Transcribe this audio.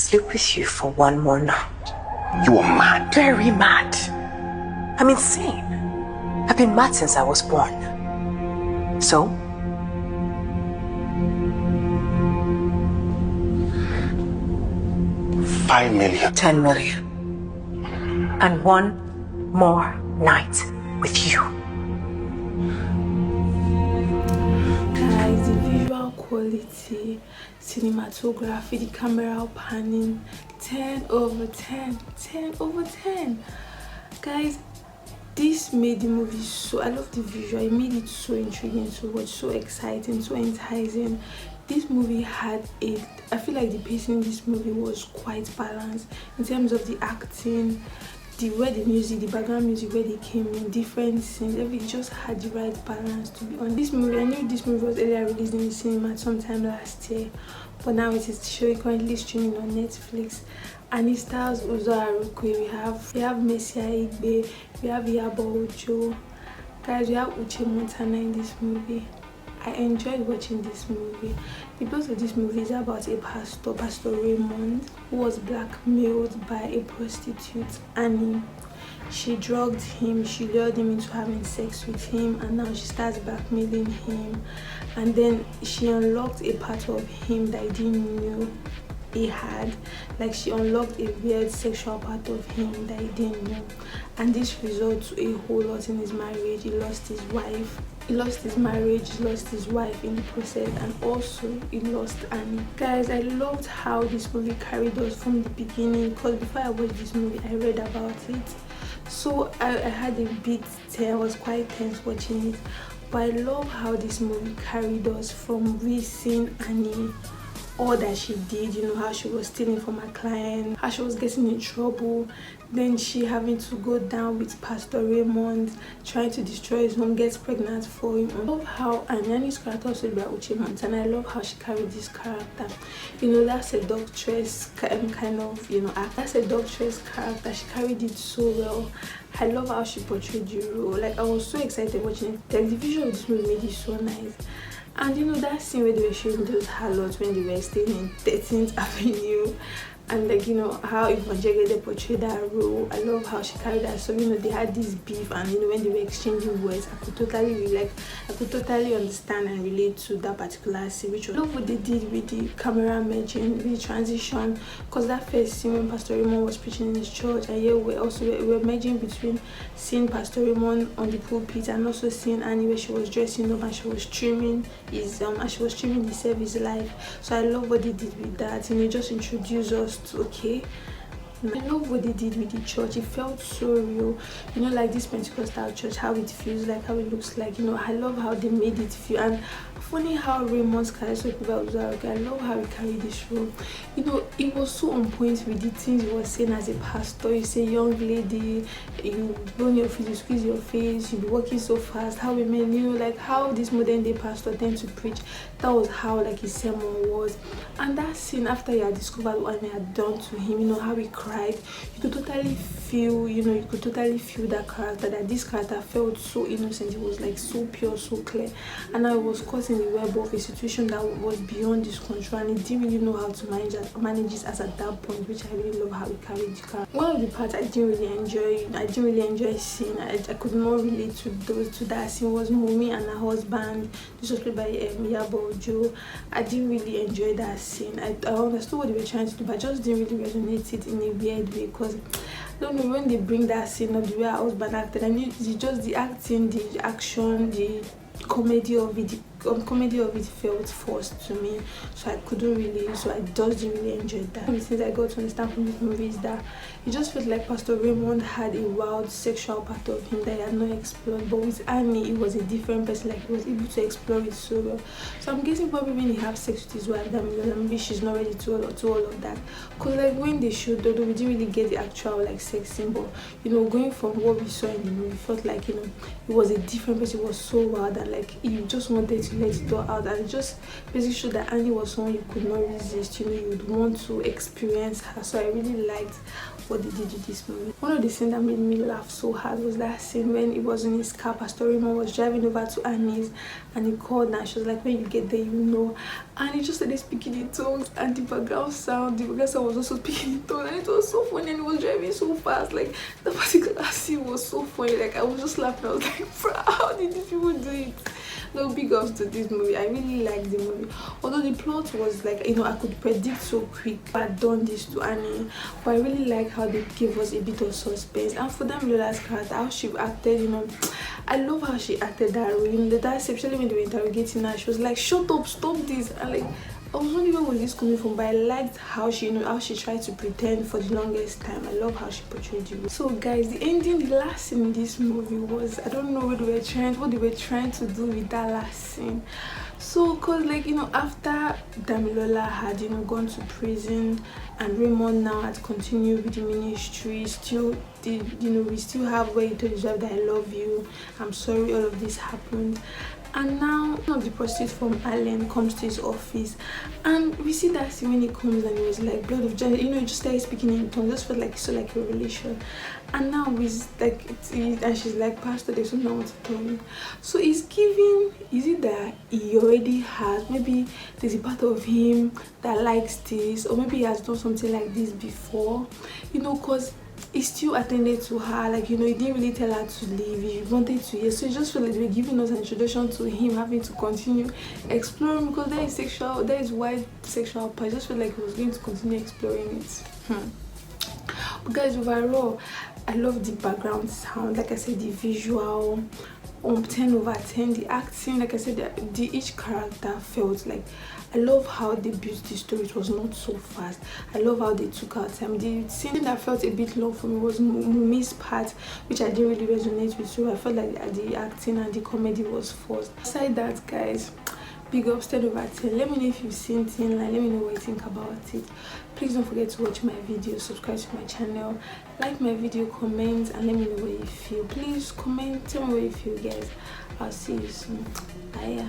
sleep with you for one more night. You are mad. Very mad. I'm insane. I've been mad since I was born. So? $5 million. 10 million. And one more night with you. Guys, the visual quality, cinematography, the camera panning, 10 over 10, 10 over 10. Guys, this made the movie so, I love the visual, it made it so intriguing to watch, so exciting, so enticing. This movie had I feel like the pacing in this movie was quite balanced in terms of the acting, the music, the background music, where they came in, different scenes, everything just had the right balance, to be honest. This movie, I knew this movie was earlier released in the cinema sometime last year, but now it is currently streaming on Netflix, and it stars Uzor, Arukwe, we have Aigbe, we have Iyabo, guys, we have Uche in this movie. I enjoyed watching this movie. The plot of this movie is about a Pastor Raymond, who was blackmailed by a prostitute, Annie. She drugged him, she lured him into having sex with him, and now she starts blackmailing him. And then she unlocked a part of him that he didn't know he had. Like, she unlocked a weird sexual part of him that he didn't know. And this resulted to a whole lot in his marriage. He lost his wife. He lost his marriage, he lost his wife in the process, and also he lost Annie. Guys, I loved how this movie carried us from the beginning, because before I watched this movie, I read about it. So I had a bit, I was quite tense watching it. But I love how this movie carried us from we seeing Annie, all that she did, you know, how she was stealing from her client, how she was getting in trouble, then she having to go down with Pastor Raymond, trying to destroy his home, gets pregnant for him. I love how Anani's character also by Uche, and I love how she carried this character. You know, that's a doctress kind of, you know, act. That's a doctress character. She carried it so well. I love how she portrayed the role. Like, I was so excited watching it. Like, the visual of this movie made it so nice. And you know, that scene where they were showing those harlots when they were staying in 13th Avenue, and like, you know, how Yvonne Jegede portrayed that role. I love how she carried that. So, you know, they had this beef, and you know, when they were exchanging words, I could totally understand and relate to that particular scene. Which I love what they did with the camera merging, with the transition, because that first scene when Pastor Raymond was preaching in his church, and yeah, we're merging between seeing Pastor Raymond on the pulpit and also seeing Annie where she was dressing up and she was streaming the service live. So I love what they did with that, and it just introduced us to, okay, I love what they did with the church. It felt so real, you know, like this Pentecostal church, how it feels like, how it looks like, you know. I love how they made it feel. And funny how Raymond's character, I love how he carried this role. You know, it was so on point with the things he was saying as a pastor. You say, young lady, you burn your face, you squeeze your face, you be walking so fast, how women, you know, like how this modern day pastor tend to preach. That was how like his sermon was. And that scene after he had discovered what Annie had done to him, you know, how he cried, you could totally feel, you know, that character, that this character felt so innocent. It was like so pure, so clear, and I was caught in the web of a situation that was beyond his control, and he didn't really know how to manage it as at that point, which I really love how he carried the character. One of the parts I didn't really enjoy seeing, I could not relate to that scene, was Mumi and her husband. This was played by Iyabo. I didn't really enjoy that scene. I understood what they were trying to do, but I just didn't really resonate it in a weird way, because I don't know, when they bring that scene of the way her husband acted, I mean, just the acting, the action, the comedy of it felt forced to me, so I just didn't really enjoy that. One of the things I got to understand from this movie is that it just felt like Pastor Raymond had a wild sexual part of him that he had not explored, but with Annie, it was a different person. Like, he was able to explore it so well. So I'm guessing probably when he have sex with his wife, that maybe she's not ready to all of that, because like when they showed, although we didn't really get the actual like sex scene, but you know, going from what we saw in the movie, felt like, you know, it was a different person. It was so wild that like he just wanted to to let it all out, and it just basically showed that Annie was someone you could not resist. You know, you'd want to experience her. So I really liked what they did with this movie. One of the scenes that made me laugh so hard was that scene when it was in his car. Pastor Raymond was driving over to Annie's, and he called her. She was like, when you get there, you know. And he just started speaking in tongues, and the background sound was also speaking in tongues, and it was so funny, and he was driving so fast. Like, the particular scene was so funny. Like, I was just laughing. I was like, bro, how did these people do it? No, big ups to this movie. I really liked the movie. Although the plot was like, you know, I could predict so quick, but I'd done this to Annie. But I really like how they gave us a bit of suspense. And for Damilola's character, how she acted, you know, I love how she acted that role. You know, that especially when they were interrogating her, she was like, shut up, stop this. And like, I was wondering where was this coming from, but I liked how she, you know, how she tried to pretend for the longest time. I love how she portrayed you. So guys, the ending, the last scene in this movie was, I don't know what they were trying to do with that last scene. So cause like, you know, after Damilola had, you know, gone to prison and Raymond now had continued with the ministry, still did, you know, we still have where he told his wife that I love you, I'm sorry all of this happened. And now one of the prostitutes from Allen comes to his office, and we see that scene when he comes and he was like, blood of Jesus, you know, he just started speaking in tongues. Just felt like it's so like a revelation. And now he's like, and she's like, Pastor, there's something I want to tell you. So he's giving, is it that he already has, maybe there's a part of him that likes this, or maybe he has done something like this before, you know, because he still attended to her, like, you know, he didn't really tell her to leave, he wanted to, yes. So he just felt like they were giving us an introduction to him having to continue exploring, because there is wide sexual part. I just felt like he was going to continue exploring it. But guys, overall, I love the background sound, like I said, the visual, 10 over 10, the acting, like I said, each character felt like, I love how they built the story. It was not so fast. I love how they took out time. The scene that felt a bit long for me was Mumi's part, which I didn't really resonate with. So I felt like the acting and the comedy was forced. Aside that, guys, big ups, 10 over 10. Let me know if you've seen Thinline. Let me know what you think about it. Please don't forget to watch my video, subscribe to my channel, like my video, comment, and let me know what you feel. Please comment, tell me what you feel, guys. I'll see you soon. Bye.